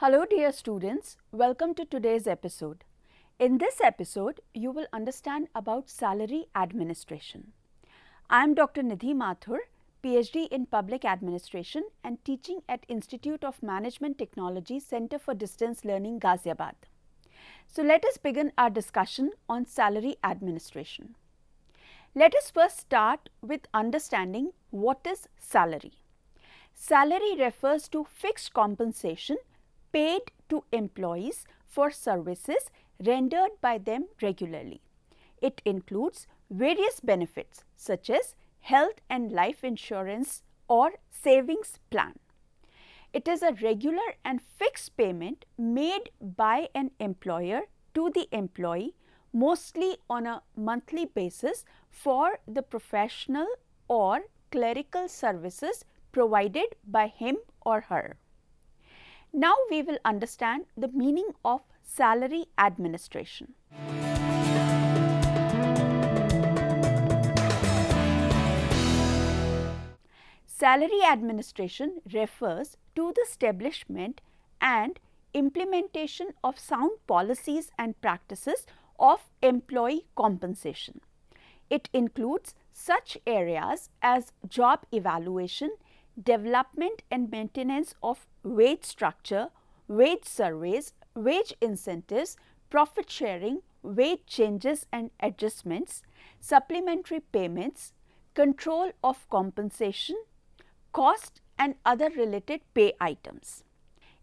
Hello dear students, welcome to today's episode. In this episode, you will understand about salary administration. I am Dr. Nidhi Mathur, PhD in Public Administration and teaching at Institute of Management Technology, Center for Distance Learning, Ghaziabad. So let us begin our discussion on salary administration. Let us first start with understanding what is salary. Salary refers to fixed compensation paid to employees for services rendered by them regularly. It includes various benefits such as health and life insurance or savings plan. It is a regular and fixed payment made by an employer to the employee, mostly on a monthly basis, for the professional or clerical services provided by him or her. Now we will understand the meaning of salary administration. Salary administration refers to the establishment and implementation of sound policies and practices of employee compensation. It includes such areas as job evaluation, development and maintenance of wage structure, wage surveys, wage incentives, profit sharing, wage changes and adjustments, supplementary payments, control of compensation, cost and other related pay items.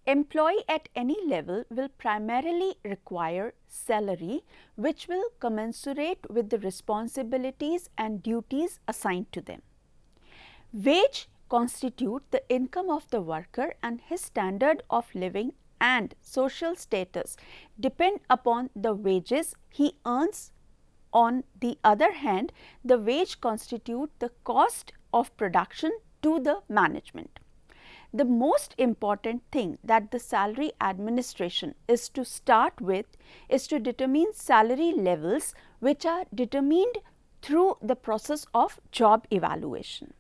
Employee at any level will primarily require salary which will commensurate with the responsibilities and duties assigned to them. Wage constitute the income of the worker, and his standard of living and social status depend upon the wages he earns. On the other hand, the wage constitute the cost of production to the management. The most important thing that the salary administration is to start with is to determine salary levels, which are determined through the process of job evaluation.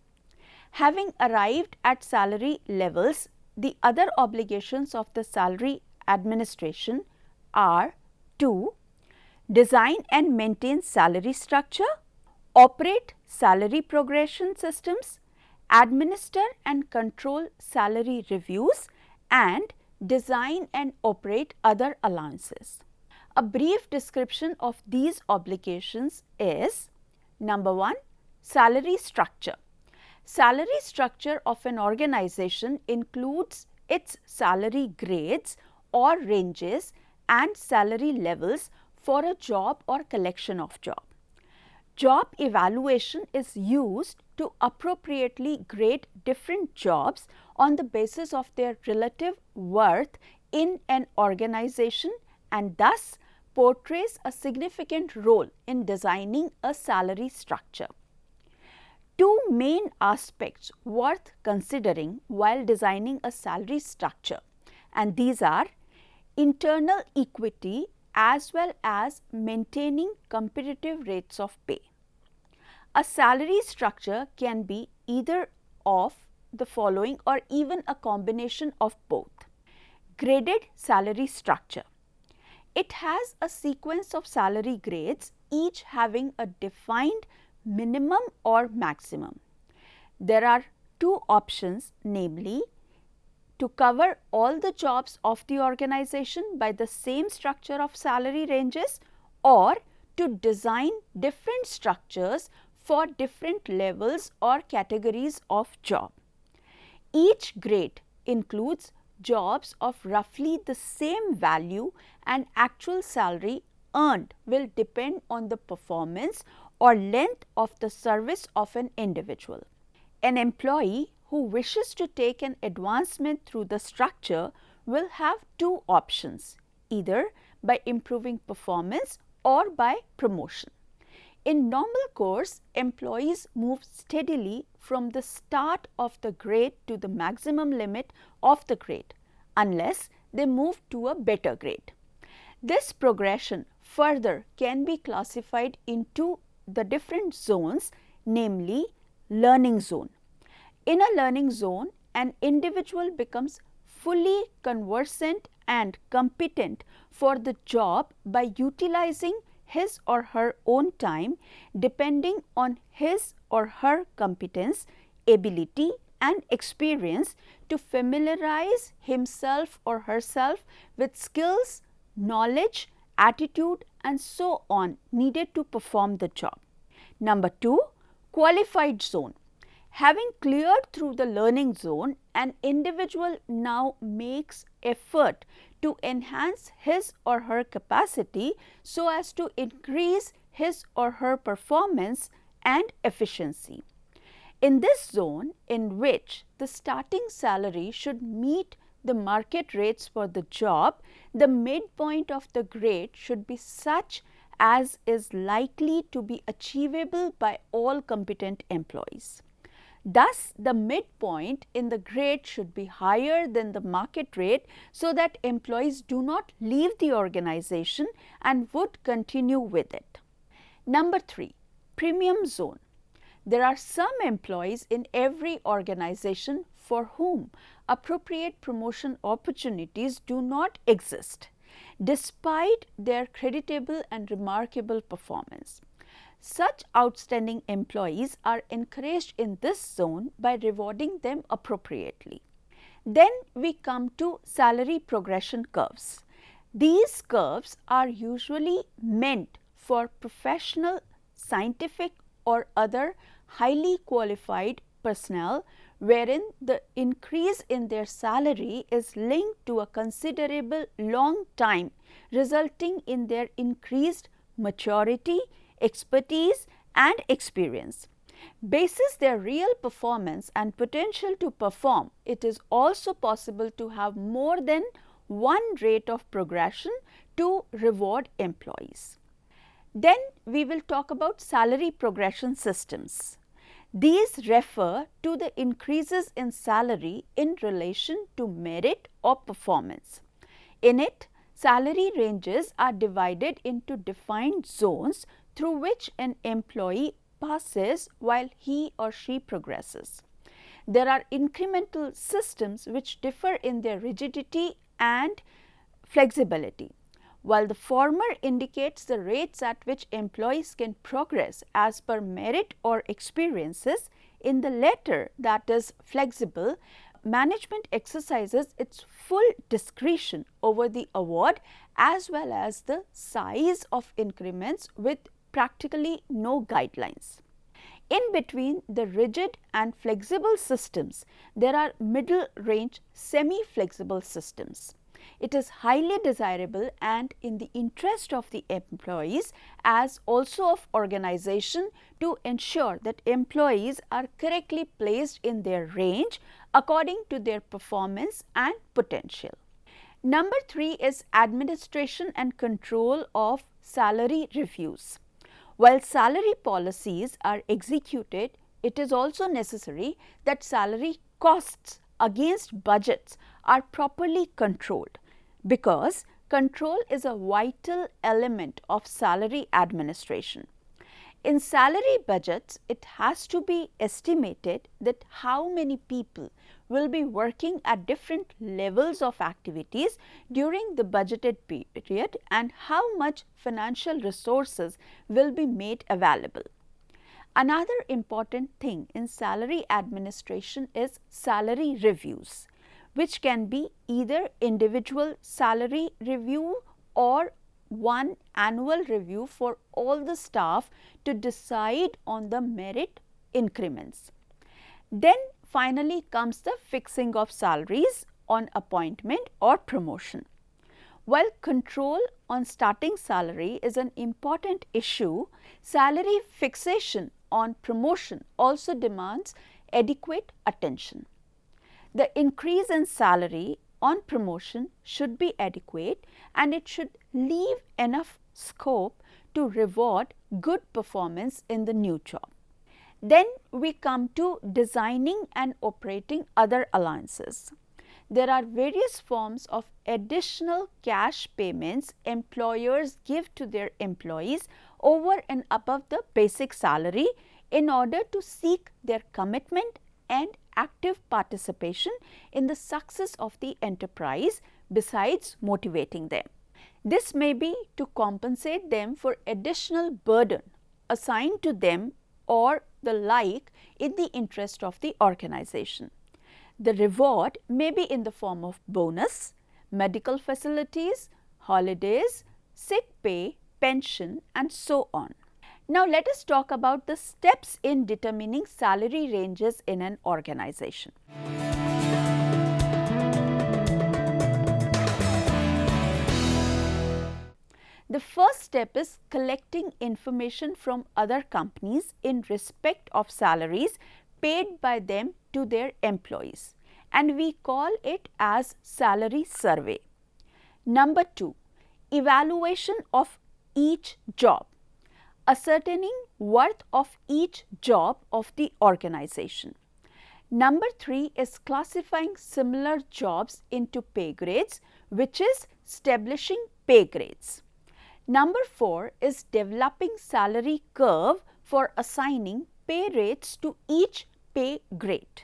Having arrived at salary levels, the other obligations of the salary administration are to design and maintain salary structure, operate salary progression systems, administer and control salary reviews, and design and operate other allowances. A brief description of these obligations is: number 1, salary structure. Salary structure of an organization includes its salary grades or ranges and salary levels for a job or collection of job. Job evaluation is used to appropriately grade different jobs on the basis of their relative worth in an organization and thus portrays a significant role in designing a salary structure. Two main aspects worth considering while designing a salary structure, and these are internal equity as well as maintaining competitive rates of pay. A salary structure can be either of the following or even a combination of both. Graded salary structure. It has a sequence of salary grades, each having a defined minimum or maximum. There are two options, namely to cover all the jobs of the organization by the same structure of salary ranges, or to design different structures for different levels or categories of job. Each grade includes jobs of roughly the same value, and actual salary earned will depend on the performance or length of the service of an individual. An employee who wishes to take an advancement through the structure will have two options, either by improving performance or by promotion. In normal course, employees move steadily from the start of the grade to the maximum limit of the grade, unless they move to a better grade. This progression further can be classified into the different zones, namely learning zone. In a learning zone, an individual becomes fully conversant and competent for the job by utilizing his or her own time depending on his or her competence, ability and experience to familiarize himself or herself with skills, knowledge, attitude and so on needed to perform the job. Number 2, qualified zone. Having cleared through the learning zone, an individual now makes effort to enhance his or her capacity so as to increase his or her performance and efficiency. In this zone, in which the starting salary should meet the market rates for the job, the midpoint of the grade should be such as is likely to be achievable by all competent employees. Thus, the midpoint in the grade should be higher than the market rate so that employees do not leave the organization and would continue with it. Number 3, premium zone. There are some employees in every organization for whom appropriate promotion opportunities do not exist, despite their creditable and remarkable performance. Such outstanding employees are encouraged in this zone by rewarding them appropriately. Then we come to salary progression curves. These curves are usually meant for professional, scientific or other highly qualified personnel, wherein the increase in their salary is linked to a considerable long time, resulting in their increased maturity, expertise and experience. Basis their real performance and potential to perform, it is also possible to have more than one rate of progression to reward employees. Then we will talk about salary progression systems. These refer to the increases in salary in relation to merit or performance. In it, salary ranges are divided into defined zones through which an employee passes while he or she progresses. There are incremental systems which differ in their rigidity and flexibility. While the former indicates the rates at which employees can progress as per merit or experiences, in the latter, that is flexible, management exercises its full discretion over the award as well as the size of increments with practically no guidelines. In between the rigid and flexible systems, there are middle range semi-flexible systems. It is highly desirable and in the interest of the employees as also of organization to ensure that employees are correctly placed in their range according to their performance and potential. Number 3 is administration and control of salary reviews. While salary policies are executed, it is also necessary that salary costs against budgets are properly controlled, because control is a vital element of salary administration. In salary budgets, it has to be estimated that how many people will be working at different levels of activities during the budgeted period and how much financial resources will be made available. Another important thing in salary administration is salary reviews, which can be either individual salary review or one annual review for all the staff to decide on the merit increments. Then finally comes the fixing of salaries on appointment or promotion. While control on starting salary is an important issue, salary fixation on promotion also demands adequate attention. The increase in salary on promotion should be adequate and it should leave enough scope to reward good performance in the new job. Then we come to designing and operating other allowances. There are various forms of additional cash payments employers give to their employees over and above the basic salary in order to seek their commitment and active participation in the success of the enterprise besides motivating them. This may be to compensate them for additional burden assigned to them or the like in the interest of the organization. The reward may be in the form of bonus, medical facilities, holidays, sick pay, pension and so on. Now, let us talk about the steps in determining salary ranges in an organization. The first step is collecting information from other companies in respect of salaries paid by them to their employees, and we call it as salary survey. Number 2, evaluation of each job, ascertaining worth of each job of the organization. Number 3 is classifying similar jobs into pay grades, which is establishing pay grades. Number 4 is developing salary curve for assigning pay rates to each pay grade.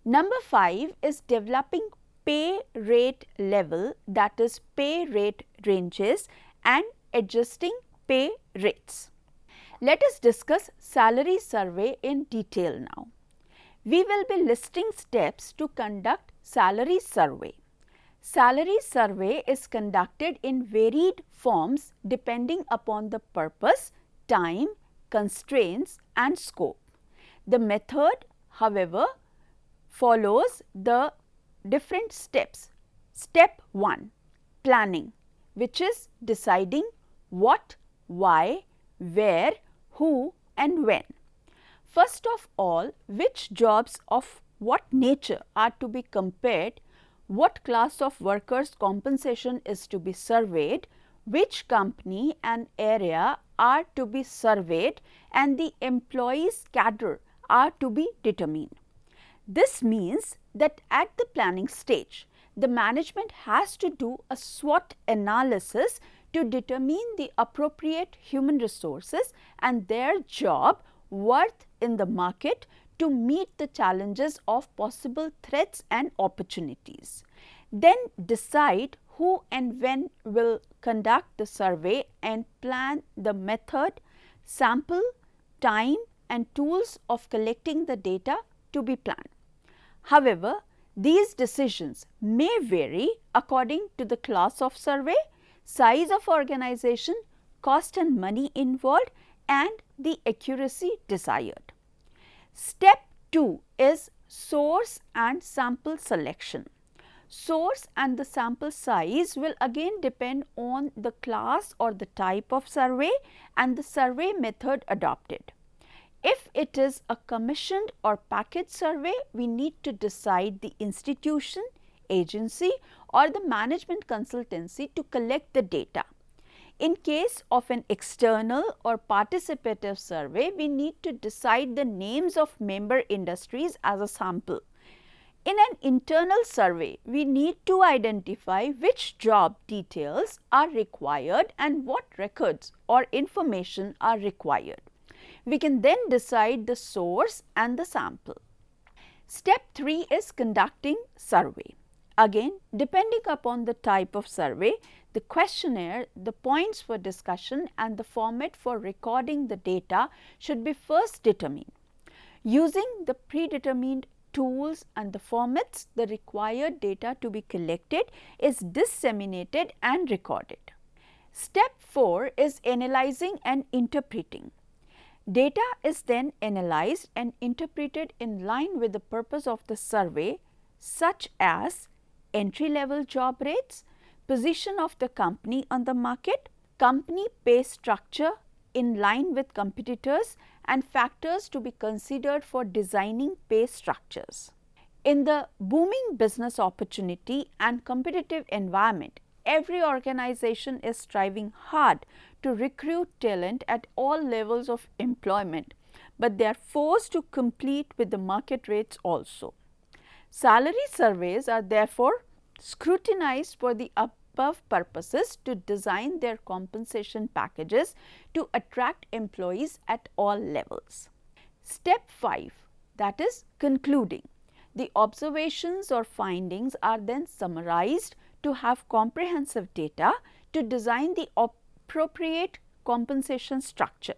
Number 5 is developing pay rate level, that is pay rate ranges, and adjusting pay rates. Let us discuss salary survey in detail now. We will be listing steps to conduct salary survey. Salary survey is conducted in varied forms depending upon the purpose, time, constraints and scope. The method, however, follows the different steps. Step 1, planning, which is deciding what, why, where, who and when. First of all, which jobs of what nature are to be compared, what class of workers' compensation is to be surveyed, which company and area are to be surveyed, and the employees' cadre are to be determined. This means that at the planning stage, the management has to do a SWOT analysis to determine the appropriate human resources and their job worth in the market to meet the challenges of possible threats and opportunities. Then decide who and when will conduct the survey and plan the method, sample, time and tools of collecting the data to be planned. However, these decisions may vary according to the class of survey, size of organization, cost and money involved and the accuracy desired. Step 2 is source and sample selection. Source and the sample size will again depend on the class or the type of survey and the survey method adopted. If it is a commissioned or package survey, we need to decide the institution, agency or the management consultancy to collect the data. In case of an external or participative survey, we need to decide the names of member industries as a sample. In an internal survey, we need to identify which job details are required and what records or information are required. We can then decide the source and the sample. Step 3 is conducting survey. Again, depending upon the type of survey, the questionnaire, the points for discussion and the format for recording the data should be first determined. Using the predetermined tools and the formats, the required data to be collected is disseminated and recorded. Step 4 is analyzing and interpreting. Data is then analyzed and interpreted in line with the purpose of the survey, such as entry-level job rates, position of the company on the market, company pay structure in line with competitors, and factors to be considered for designing pay structures. In the booming business opportunity and competitive environment, every organization is striving hard to recruit talent at all levels of employment, but they are forced to compete with the market rates also. Salary surveys are therefore scrutinized for the above purposes to design their compensation packages to attract employees at all levels. Step 5, that is concluding. The observations or findings are then summarized to have comprehensive data to design the appropriate compensation structure.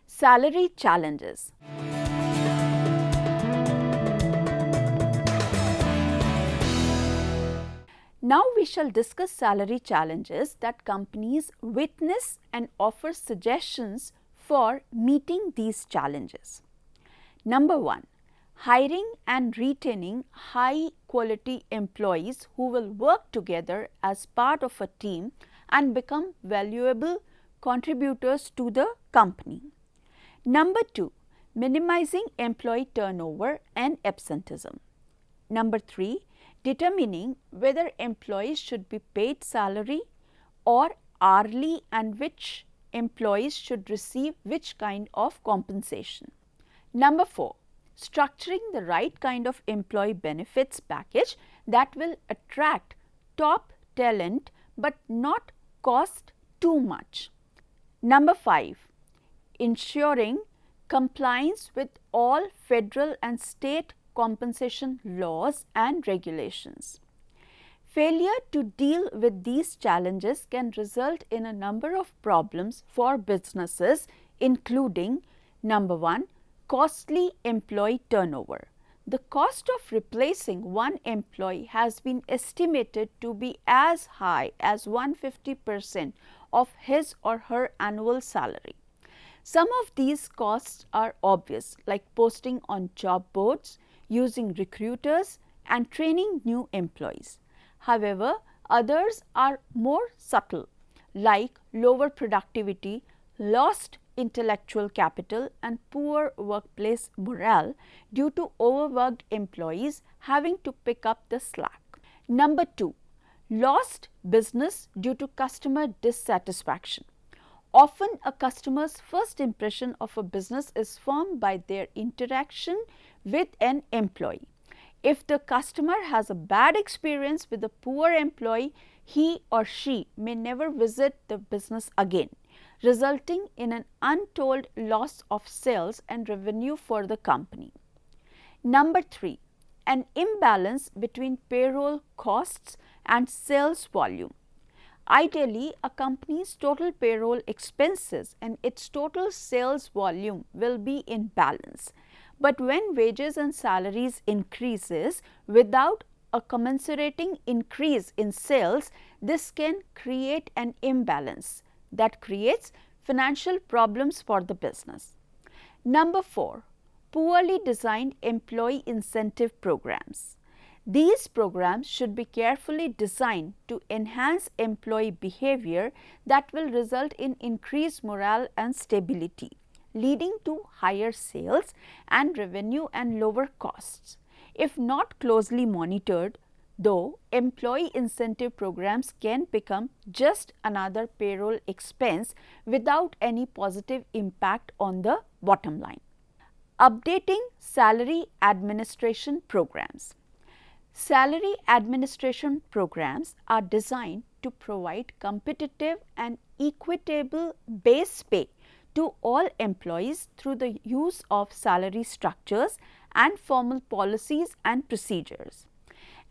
Salary challenges. Now we shall discuss salary challenges that companies witness and offer suggestions for meeting these challenges. Number 1, hiring and retaining high quality employees who will work together as part of a team and become valuable contributors to the company. Number 2, minimizing employee turnover and absenteeism. Number 3, determining whether employees should be paid salary or hourly and which employees should receive which kind of compensation. Number 4, structuring the right kind of employee benefits package that will attract top talent but not cost too much. Number 5, ensuring compliance with all federal and state compensation laws and regulations. Failure to deal with these challenges can result in a number of problems for businesses, including number 1, costly employee turnover. The cost of replacing one employee has been estimated to be as high as 150% of his or her annual salary. Some of these costs are obvious, like posting on job boards, using recruiters and training new employees. However, others are more subtle, like lower productivity, lost intellectual capital and poor workplace morale due to overworked employees having to pick up the slack. Number 2, lost business due to customer dissatisfaction. Often a customer's first impression of a business is formed by their interaction with an employee. If the customer has a bad experience with a poor employee, he or she may never visit the business again, resulting in an untold loss of sales and revenue for the company. Number 3, an imbalance between payroll costs and sales volume. Ideally, a company's total payroll expenses and its total sales volume will be in balance. But when wages and salaries increases without a commensurating increase in sales, this can create an imbalance that creates financial problems for the business. Number 4, poorly designed employee incentive programs. These programs should be carefully designed to enhance employee behavior that will result in increased morale and stability, leading to higher sales and revenue and lower costs. If not closely monitored, though, employee incentive programs can become just another payroll expense without any positive impact on the bottom line. Updating salary administration programs. Salary administration programs are designed to provide competitive and equitable base pay to all employees through the use of salary structures and formal policies and procedures.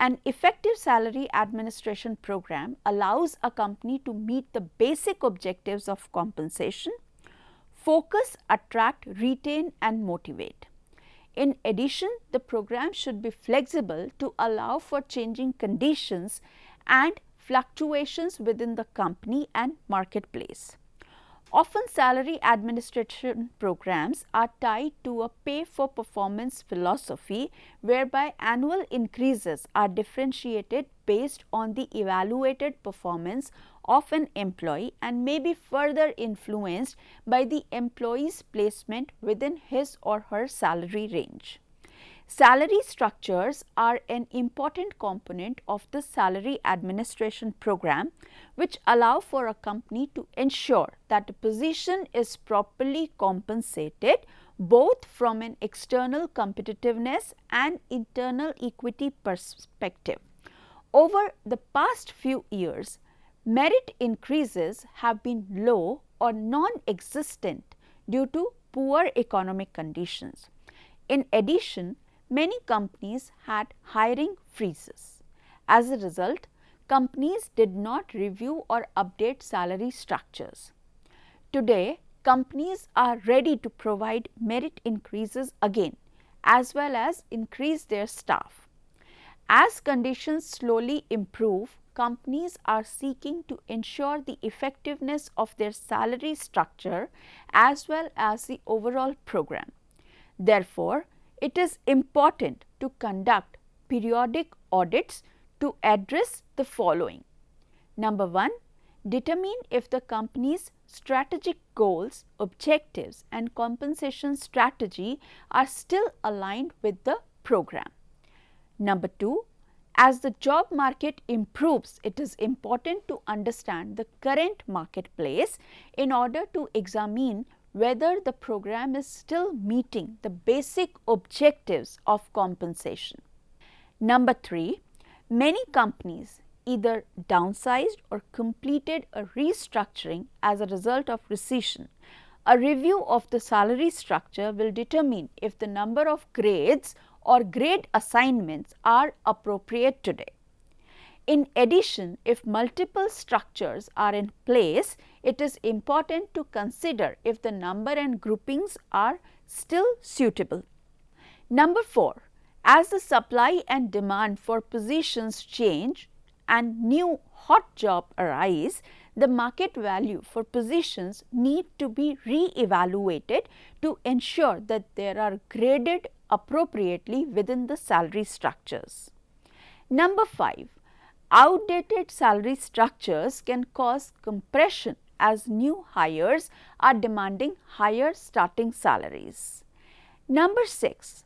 An effective salary administration program allows a company to meet the basic objectives of compensation: focus, attract, retain and motivate. In addition, the program should be flexible to allow for changing conditions and fluctuations within the company and marketplace. Often salary administration programs are tied to a pay for performance philosophy, whereby annual increases are differentiated based on the evaluated performance of an employee and may be further influenced by the employee's placement within his or her salary range. Salary structures are an important component of the salary administration program, which allow for a company to ensure that a position is properly compensated both from an external competitiveness and internal equity perspective. Over the past few years, merit increases have been low or non-existent due to poor economic conditions. In addition, many companies had hiring freezes. As a result, companies did not review or update salary structures. Today, companies are ready to provide merit increases again, as well as increase their staff. As conditions slowly improve, companies are seeking to ensure the effectiveness of their salary structure as well as the overall program. Therefore, it is important to conduct periodic audits to address the following. Number 1, determine if the company's strategic goals, objectives and compensation strategy are still aligned with the program. Number 2, as the job market improves, it is important to understand the current marketplace in order to examine whether the program is still meeting the basic objectives of compensation. Number 3, many companies either downsized or completed a restructuring as a result of recession. A review of the salary structure will determine if the number of grades or grade assignments are appropriate today. In addition, if multiple structures are in place, it is important to consider if the number and groupings are still suitable. Number 4, as the supply and demand for positions change and new hot jobs arise, the market value for positions need to be re-evaluated to ensure that they are graded appropriately within the salary structures. Number 5, outdated salary structures can cause compression as new hires are demanding higher starting salaries. Number 6,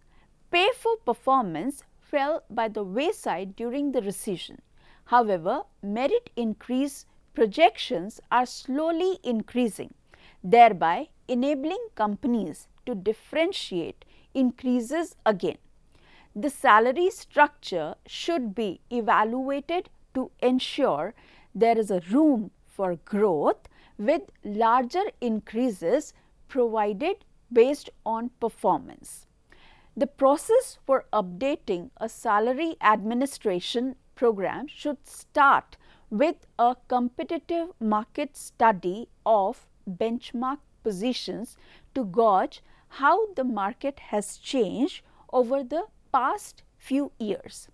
pay for performance fell by the wayside during the recession. However, merit increase projections are slowly increasing, thereby enabling companies to differentiate increases again. The salary structure should be evaluated to ensure there is a room for growth with larger increases provided based on performance. The process for updating a salary administration program should start with a competitive market study of benchmark positions to gauge how the market has changed over the past few years.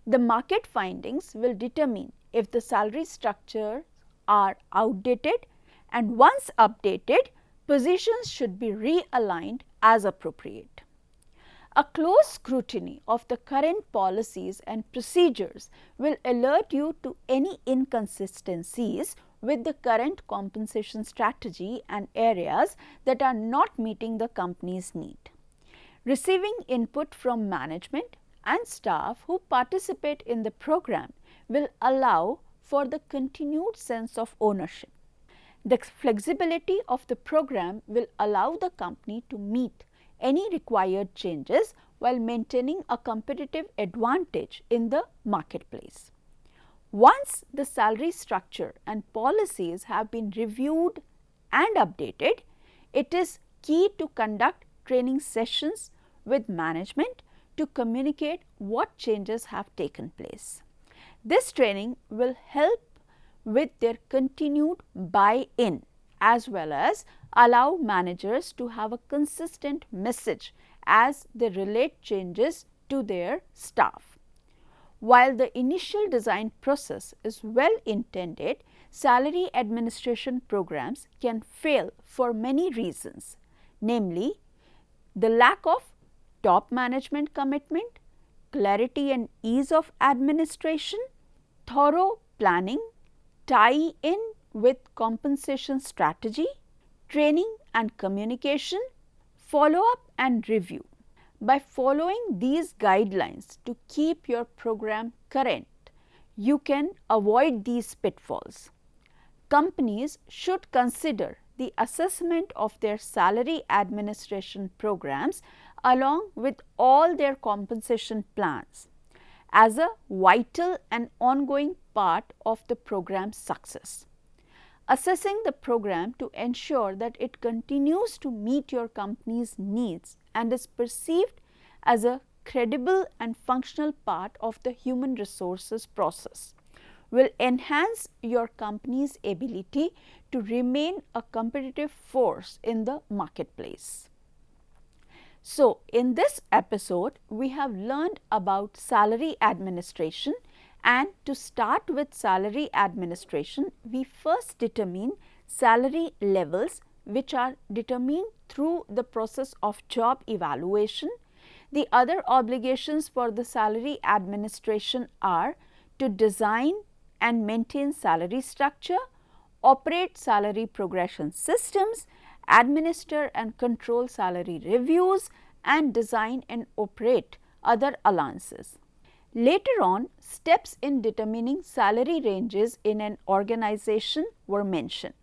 The market findings will determine if the salary structures are outdated, and once updated, positions should be realigned as appropriate. A close scrutiny of the current policies and procedures will alert you to any inconsistencies with the current compensation strategy and areas that are not meeting the company's need. Receiving input from management and staff who participate in the program will allow for the continued sense of ownership. The flexibility of the program will allow the company to meet any required changes while maintaining a competitive advantage in the marketplace. Once the salary structure and policies have been reviewed and updated, it is key to conduct training sessions with management to communicate what changes have taken place. This training will help with their continued buy-in as well as allow managers to have a consistent message as they relate changes to their staff. While the initial design process is well intended, salary administration programs can fail for many reasons, namely the lack of top management commitment, clarity and ease of administration, thorough planning, tie-in with compensation strategy, training and communication, follow-up and review. By following these guidelines to keep your program current, you can avoid these pitfalls. Companies should consider the assessment of their salary administration programs along with all their compensation plans as a vital and ongoing part of the program's success. Assessing the program to ensure that it continues to meet your company's needs and is perceived as a credible and functional part of the human resources process will enhance your company's ability to remain a competitive force in the marketplace. So, in this episode, we have learned about salary administration, and to start with salary administration, we first determine salary levels which are determined through the process of job evaluation. The other obligations for the salary administration are to design and maintain salary structure, operate salary progression systems, administer and control salary reviews, and design and operate other allowances. Later on, steps in determining salary ranges in an organization were mentioned.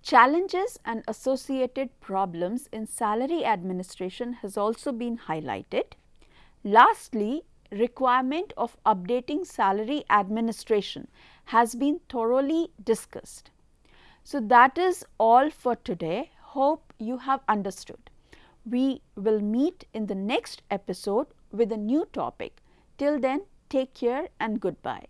Challenges and associated problems in salary administration has also been highlighted. Lastly, requirement of updating salary administration has been thoroughly discussed. So, that is all for today. Hope you have understood. We will meet in the next episode with a new topic. Till then, take care and goodbye.